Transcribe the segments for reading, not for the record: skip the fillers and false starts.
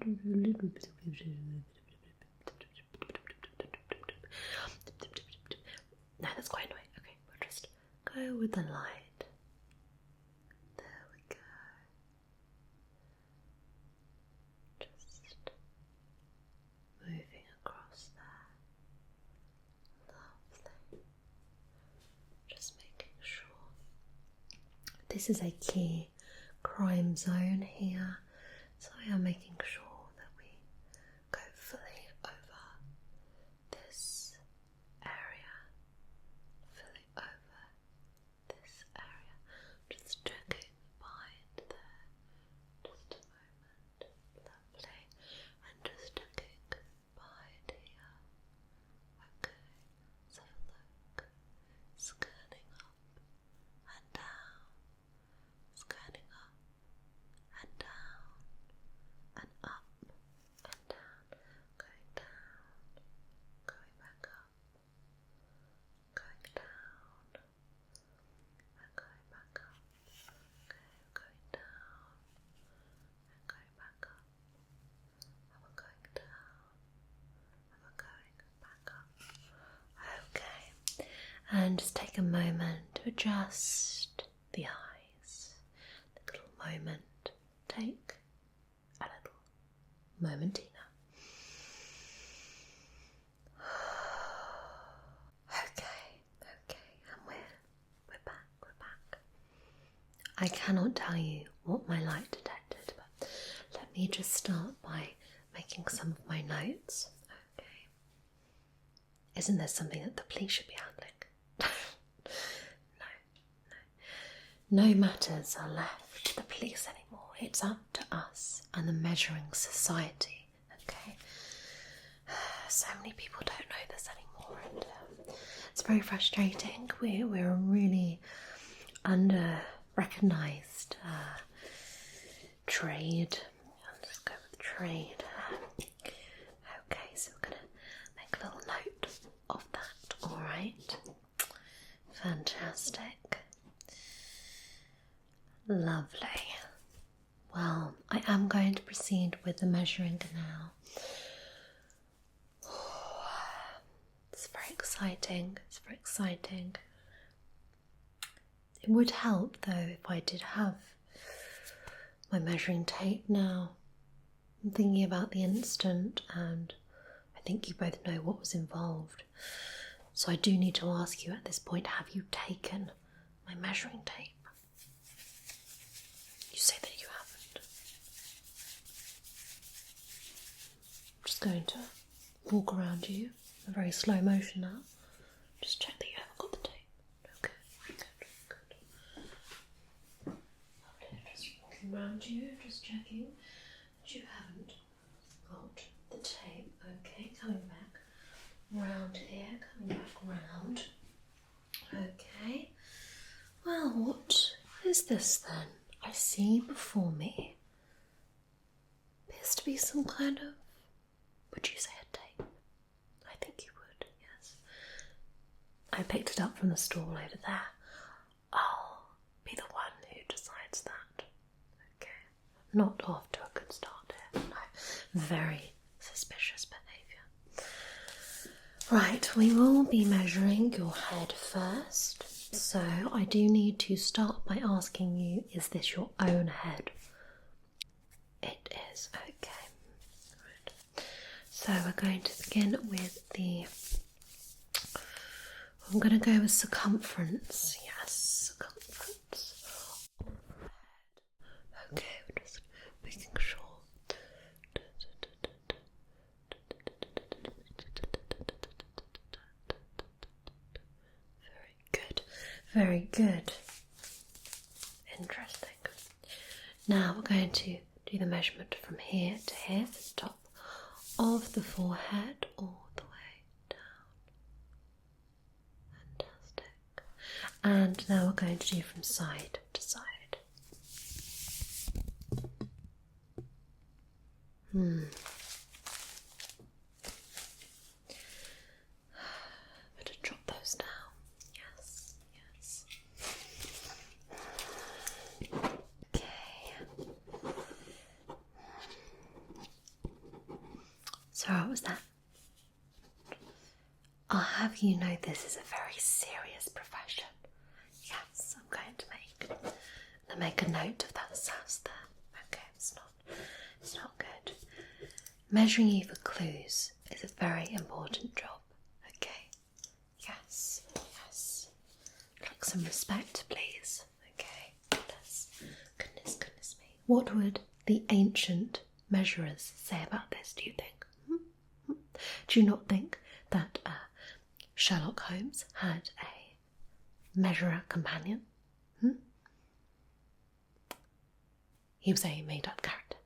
No, that's quite annoying. Okay, we'll just go with the light. There we go. Just moving across there. Lovely. Just making sure. This is a key crime zone here, so I am making sure that we go fully over this area, fully over this area. Just checking behind there, just a moment, lovely, and just checking behind here. Okay, let's have a look, scanning up and down, scanning up and down, and up and down, going down, going back up, going down, and going back up, okay, going down, and going back up, and we're going down, and we're going back up, okay, and just take a moment to adjust the eyes, a little moment, take a little momentina. Okay, and we're back. I cannot tell you what my light detected, but let me just start by making some of my notes. Okay. Isn't there something that the police should be handling? No matters are left to the police anymore. It's up to us and the measuring society, okay? So many people don't know this anymore, and it's very frustrating. We're a really under-recognised trade. Let's go with trade. Okay, so we're going to make a little note of that, alright? Fantastic. Lovely. Well, I am going to proceed with the measuring now. It's very exciting. It would help though if I did have my measuring tape now. I'm thinking about the incident and I think you both know what was involved. So I do need to ask you at this point, have you taken my measuring tape? You say that you haven't. I'm just going to walk around you in a very slow motion now. Just check that you haven't got the tape. Okay, good. Okay, just walking around you, just checking that you haven't got the tape. Okay, coming back round here, coming back round. Okay. Well, what is this then? I see before me appears to be some kind of, would you say a tape? I think you would, yes. I picked it up from the stall over there. I'll be the one who decides that. Okay. Not off to a good start here. No. Very suspicious behaviour. Right, we will be measuring your head first. So I do need to start by asking you, is this your own head? It is, okay. Right. So we're going to begin with I'm going to go with circumference. Yes, circumference. Okay, we're just making sure. Very good. Interesting. Now we're going to do the measurement from here to here, the top of the forehead all the way down. Fantastic. And now we're going to do from side to side. Better drop those down. Yes. Okay. So what was that? I'll have you know this is a very serious profession. Yes, I'm going to make a note of that sounds there. Okay, it's not good. Measuring you for clues is a very important job. Okay. Yes. Like some respect, please. Okay. Goodness me. What would the ancient measurers say about this, do you think? Do you not think that Sherlock Holmes had a measurer companion? He was a made-up character.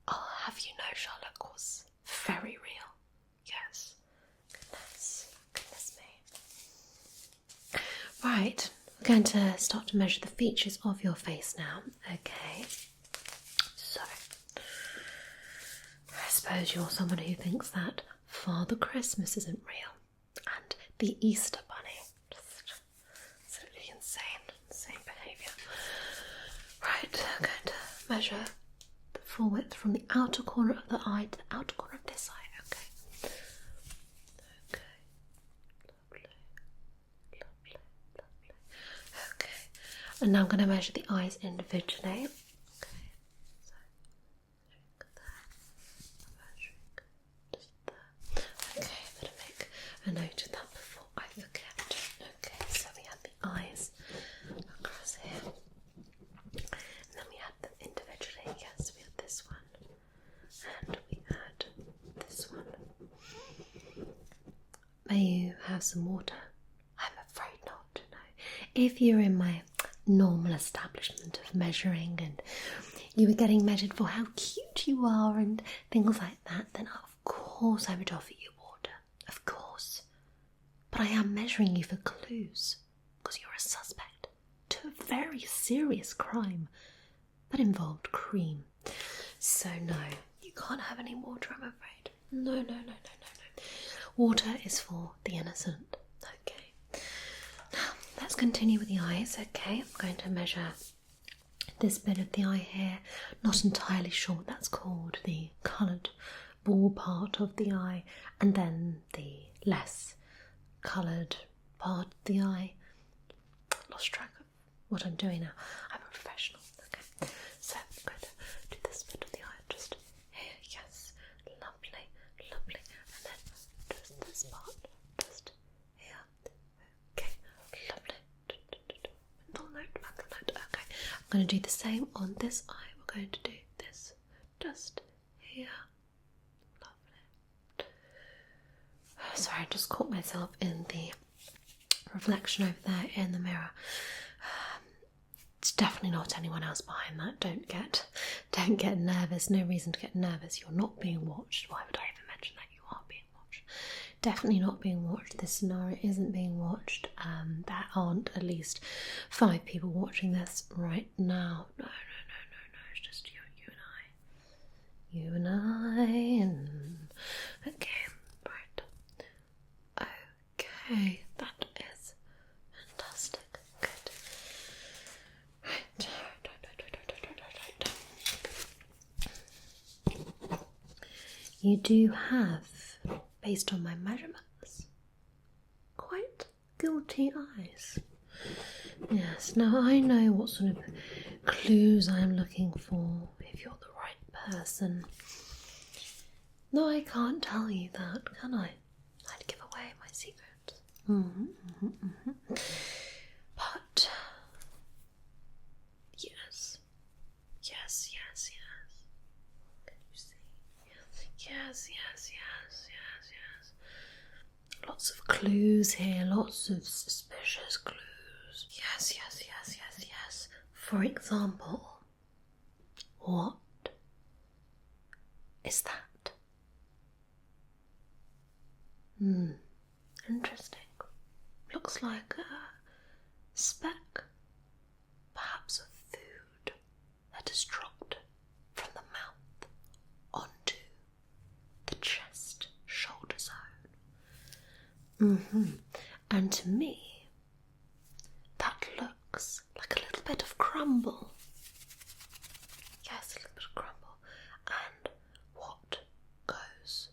I'll have you know Sherlock was very real. Yes. Goodness me. Right, we're going to start to measure the features of your face now. Okay. So, I suppose you're someone who thinks that Father Christmas isn't real. And the Easter Bunny. Just absolutely insane behaviour. Right, I'm going to measure the full width from the outer corner of the eye to the outer corner of this eye. Okay. Lovely. Okay. And now I'm going to measure the eyes individually. Okay. So, shrink there. Shrink just there. Okay, better make a note of that before I forget. Okay, so we had the eyes across here. And then we had them individually. Yes, we had this one. And we had this one. May you have some water? I'm afraid not, no. If you're in my normal establishment of measuring and you were getting measured for how cute you are and things like that, then of course I would offer you water. Of course. But I am measuring you for clues because you're a suspect to a very serious crime that involved cream. So no, you can't have any water, I'm afraid. No. Water is for the innocent. Okay. Now, let's continue with the eyes. Okay, I'm going to measure this bit of the eye here. Not entirely sure what that's called. The coloured ball part of the eye, and then the less coloured part of the eye. Lost track of what I'm doing now. I'm a professional. Okay, so I'm going to do this bit of the eye just here. Yes, lovely. And then just this part, just here. Okay, lovely. Mental note. Okay, I'm going to do the same on this eye. We're going to do this just here. Lovely. Sorry, I just caught myself in the reflection over there in the mirror. It's definitely not anyone else behind that. Don't get nervous. No reason to get nervous. You're not being watched. Why would I even mention that you are being watched? Definitely not being watched. This scenario isn't being watched. There aren't at least 5 people watching this right now. No. It's just you and I. Okay, right. Okay, that is fantastic. Good. Right. You do have, based on my measurements, quite guilty eyes. Yes, now I know what sort of clues I'm looking for if you're the right person. No, I can't tell you that, can I? I'd give away my secrets. But yes. Can you see? Yes. Lots of clues here, lots of suspicious clues. Yes. For example, what is that? Interesting. Looks like a speck, perhaps of food that has dropped from the mouth onto the chest, shoulder zone. And to me, that looks like a little bit of crumble. Yes, a little bit of crumble. And what goes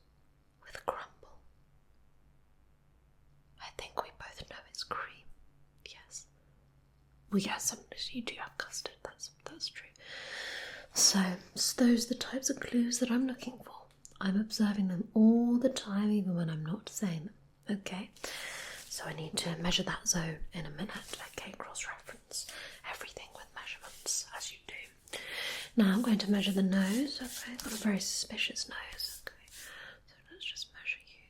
Well, yes, you do have custard. That's true. So those are the types of clues that I'm looking for. I'm observing them all the time, even when I'm not saying them. Okay. So I need to measure that zone in a minute. Okay, cross-reference everything with measurements, as you do. Now I'm going to measure the nose. Okay, I've got a very suspicious nose. Okay, so let's just measure you.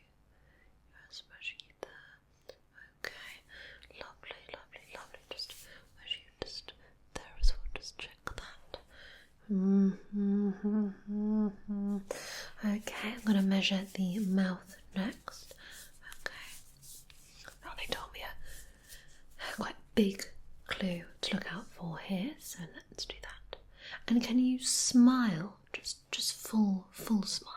Let's measure you there. Okay, lovely, lovely, lovely. Just measure you just there as well. Just check that. Okay, I'm going to measure the mouth next. Okay. Now they told me a quite big clue to look out for here, so let's do that. And can you smile? Just full smile.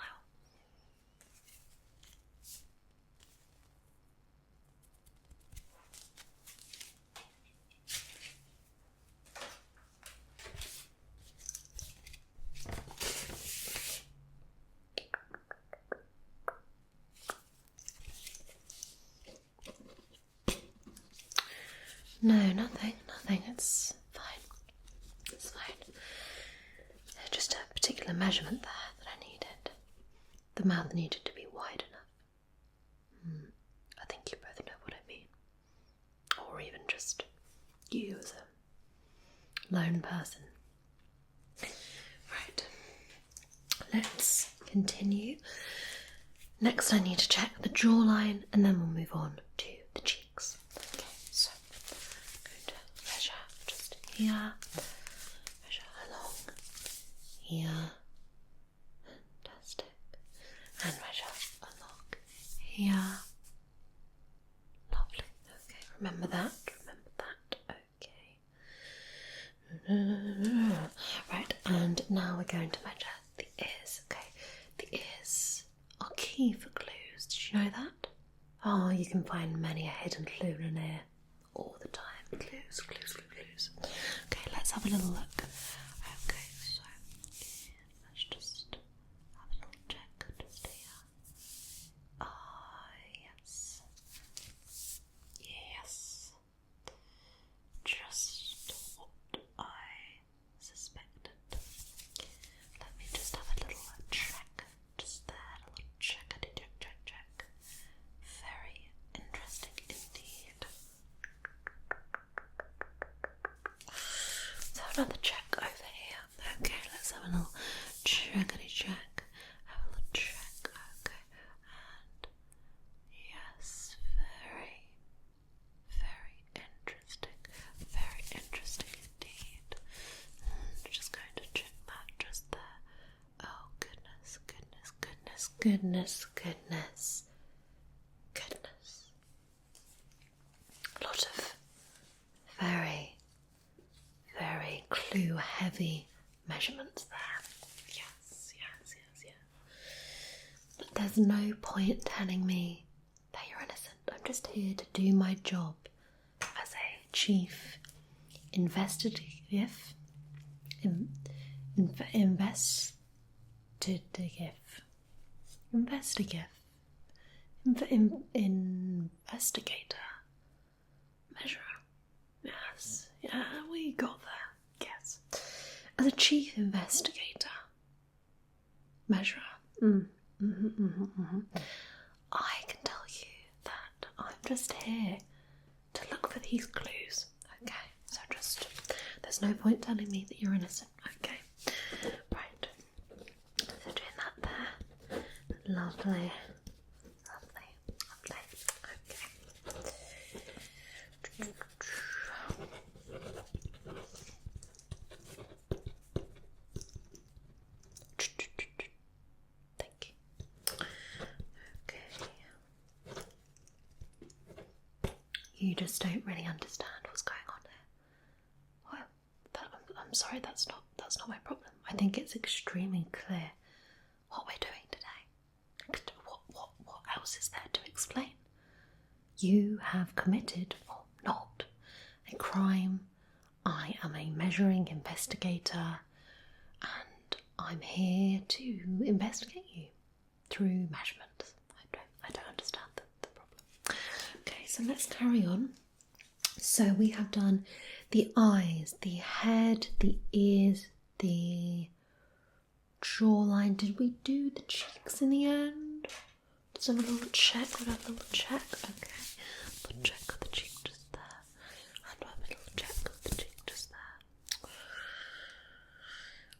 No, nothing. It's fine. It's fine. There's just a particular measurement there that I needed. The mouth needed to be wide enough. I think you both know what I mean. Or even just you as a lone person. Right. Let's continue. Next I need to check the jawline and then we'll move on to the cheeks. Okay, so I'm going to measure just here, measure along here, fantastic, and measure along here. Lovely. Okay, remember that, okay. Right, and now we're going to measure the ears. Okay, the ears are key for clues. Did you know that? Oh, you can find many a hidden clue in an ear all the time. Clues. Okay, let's have a little look. Okay, so let's just have a little check just here. Ah, yes. Yes. Just what I suspected. Let me just have a little check. Just there, a little check. Very interesting indeed. Let's have another check over here. Okay, let's have a little checkity check. Have a little check. Okay, and yes, very interesting. Very interesting indeed. Just going to check that just there. Oh goodness. A lot of very clue heavy measurements there. Yes. But there's no point telling me that you're innocent. I'm just here to do my job as a chief investigative investigator, measurer. Yes, yeah, we got there. Yes, as a chief investigator, measurer. I can tell you that I'm just here to look for these clues. Okay, so there's no point telling me that you're innocent. Okay, right. So doing that there. Lovely. Okay. Thank you. Okay. You just don't really understand what's going on here. Well, I'm sorry, that's not my problem. I think it's extremely clear what we're doing today. What else is there to explain? You have committed, or not, a crime. I am a measuring investigator, and I'm here to investigate you through measurements. I don't understand the problem. Okay, so let's carry on. So we have done the eyes, the head, the ears, the jawline. Did we do the cheeks in the end? Let's have a little check. We'll have a little check. Okay. We'll check of the cheek just there. And we'll have a little check of the cheek just there.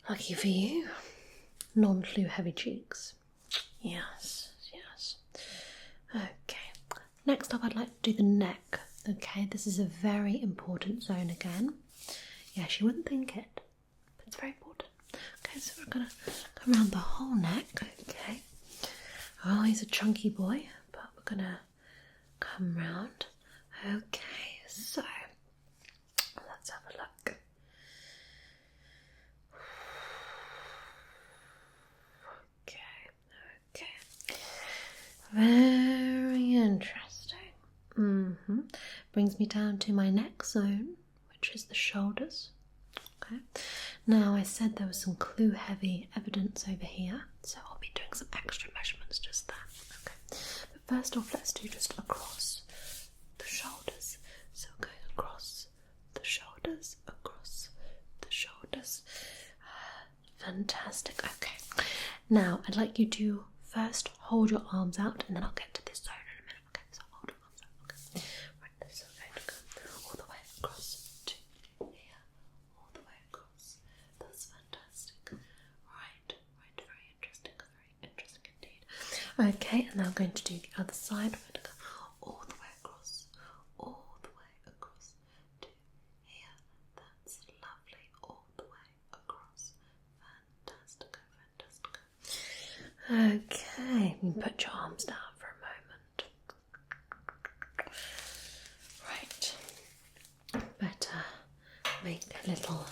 Lucky for you. Non-flu heavy cheeks. Yes, yes. Okay. Next up, I'd like to do the neck. Okay, this is a very important zone again. Yes, you wouldn't think it, but it's very important. Okay, so we're gonna go around the whole neck. Okay. Oh, he's a chunky boy, but we're gonna come round. Okay, so let's have a look. Okay. Very interesting. Brings me down to my neck zone, which is the shoulders. Okay. Now I said there was some clue heavy evidence over here, so I'll be doing some extra measurements just there. Okay. But first off, let's do just across the shoulders. So going across the shoulders, across the shoulders. Fantastic. Okay. Now I'd like you to first hold your arms out, and then I'll get to this zone in a minute. Okay, so hold your arms out. Okay. Right, this is going to go all the way across to here, all the way across. That's fantastic. Right, very interesting indeed. Okay, and now I'm going to do the other side. We're going to go all the way across to here. That's lovely. All the way across. Fantastic. Okay, you can put your arms down for a moment. Right, better make a little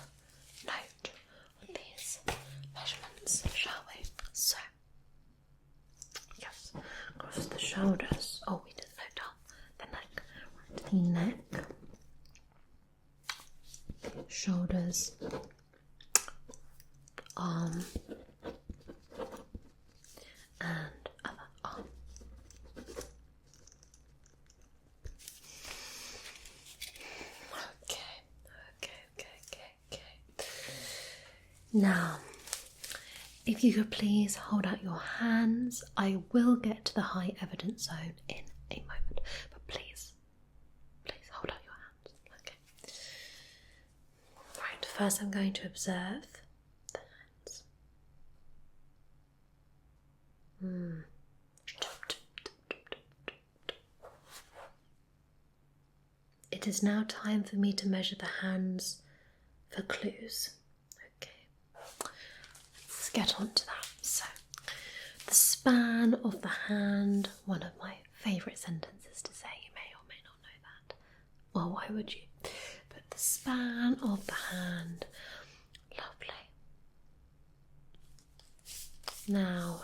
note of these measurements, shall we? So, yes, across the shoulders. Oh, we didn't note down the neck. Right, the neck, shoulders, arm, and other arm. Okay. Now, if you could please hold out your hands. I will get to the high evidence zone in a moment, but please hold out your hands. Okay. Right, first I'm going to observe the hands. It is now time for me to measure the hands for clues. Okay, let's get on to that. So, the span of the hand, one of my favourite sentences to say, you may or may not know that. Well, why would you? But the span of the hand, lovely. Now,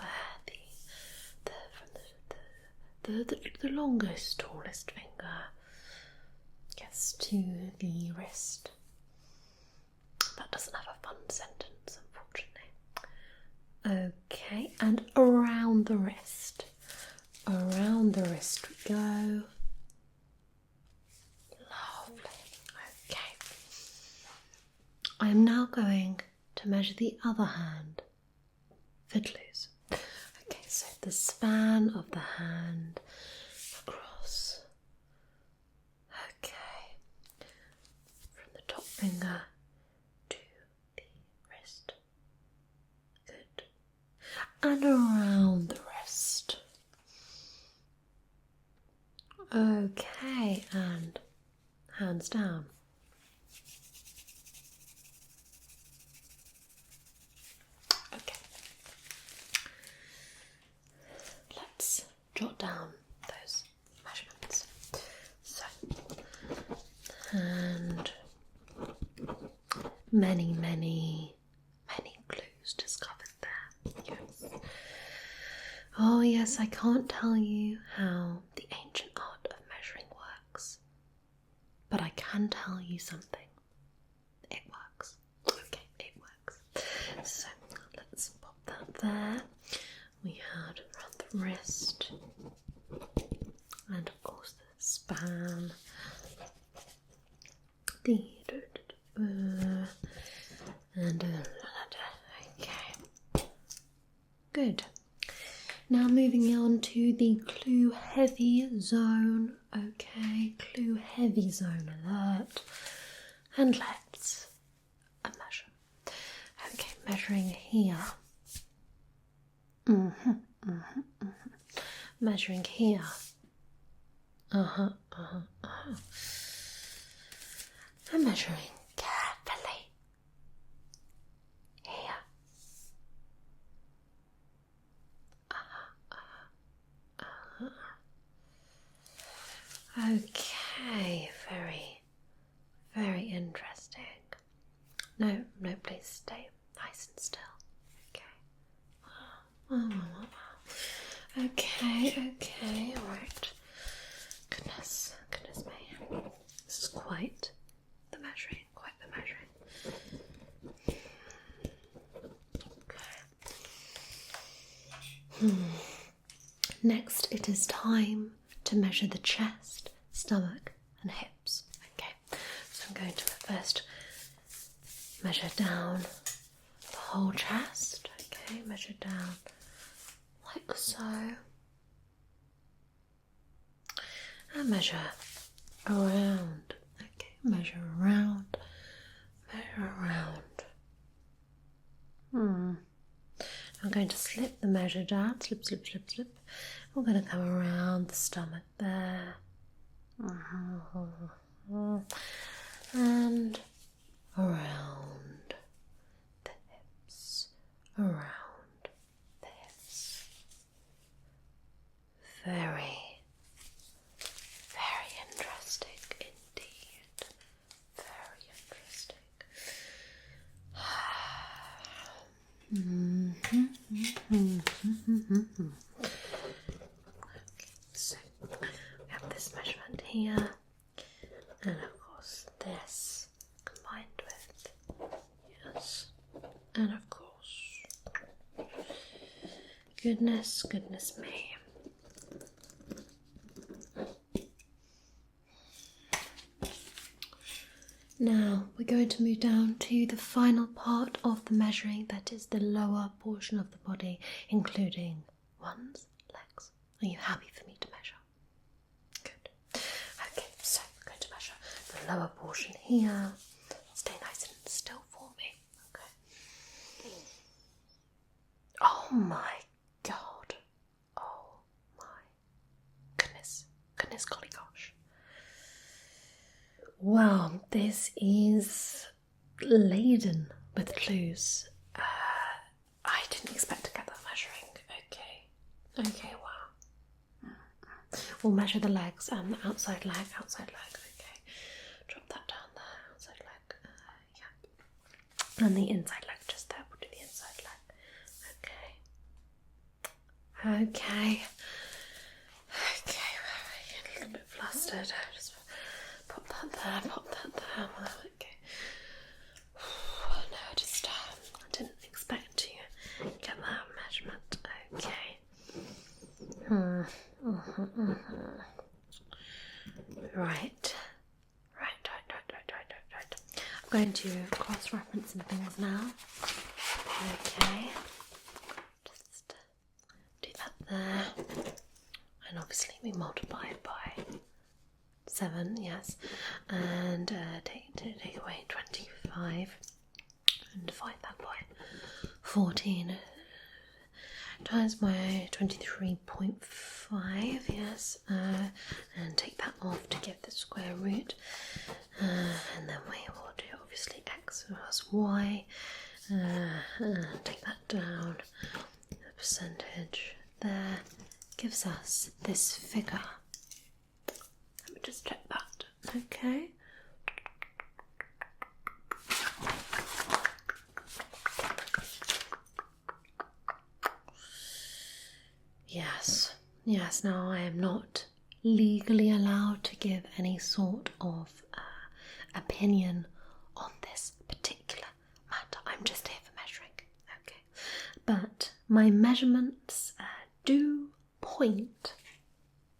the longest, tallest finger gets to the wrist. That doesn't have a fun sentence, unfortunately. Okay, and around the wrist. Around the wrist we go. Lovely. Okay. I am now going to measure the other hand for clues. Okay, so the span of the hand across. Okay, from the top finger to the wrist. Good. And around the wrist. Okay, and hands down. Okay. Let's jot down those measurements. So, and many clues discovered there. Yes. Oh yes, I can't tell you how the ancient art of measuring works, but I can tell you something. It works. Okay, it works. So let's pop that there. We had around the wrist, and of course the span. And okay. Good. Now moving on to the clue heavy zone. Okay, clue heavy zone alert. And let's measure. Okay, measuring here. Measuring here. I'm measuring carefully. Here. Okay, very interesting. No, please stay nice and still. Okay, alright. Goodness me. This is quite the measuring. Okay. Next, it is time to measure the chest, stomach, and hips. Okay, so I'm going to first measure down the whole chest. Okay, measure down like so. And measure around. Okay, measure around. I'm going to slip the measure down. Slip. We're going to come around the stomach there. And around the hips. Around the hips. Very interesting indeed. Very interesting. Okay, so we have this measurement here, and of course this combined with yes, and of course goodness me. Now we're going to move down to the final part of the measuring, that is the lower portion of the body, including one's legs. Are you happy for me to measure? Good. Okay, so we're going to measure the lower portion here. Stay nice and still for me. Okay. Oh my god. Oh my goodness. Golly gosh. Wow, this is laden with clues. I didn't expect to get that measuring. Okay, wow. We'll measure the legs and the outside leg. Okay, drop that down there. Outside leg. Yeah. And the inside leg just there. We'll do the inside leg. Okay. A little bit flustered. Just pop that there. Okay. No, I didn't expect to get that measurement. Okay. Right. I'm going to cross-reference some things now. Okay. Just do that there. And obviously we multiply it by 7, yes, and take away 25 and divide that by 14 times my 23.5, yes, and take that off to give the square root, and then we will do obviously x plus y, take that down, the percentage there gives us this figure. Let me just check that. Okay. Yes, now I am not legally allowed to give any sort of opinion on this particular matter. I'm just here for measuring, okay? But my measurements do point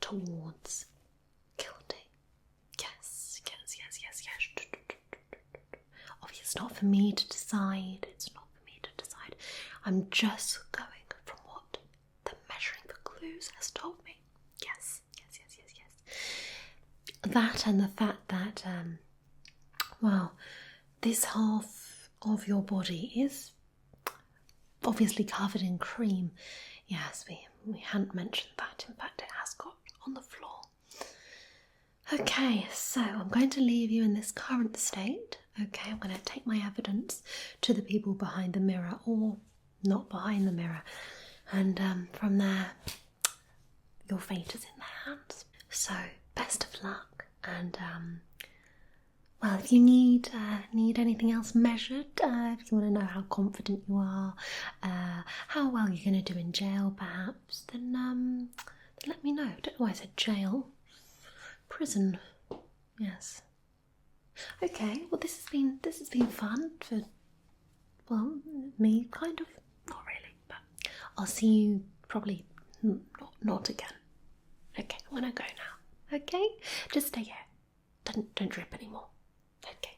towards guilty. Yes. It's not for me to decide. It's not for me to decide. I'm just going from what the measuring for clues has told me. Yes. That and the fact that, well, this half of your body is obviously covered in cream. Yes, we hadn't mentioned that. In fact, it has got on the floor. Okay, so I'm going to leave you in this current state. Okay, I'm going to take my evidence to the people behind the mirror, or not behind the mirror, and from there, your fate is in their hands. So, best of luck, and well, if you need anything else measured, if you want to know how confident you are, how well you're going to do in jail, perhaps, then let me know. I don't know why I said jail. Prison. Yes. Okay. Well, this has been fun for, well, me kind of. Not really, but I'll see you probably not again. Okay. I'm gonna go now. Okay. Just stay here. Don't drip anymore. Okay.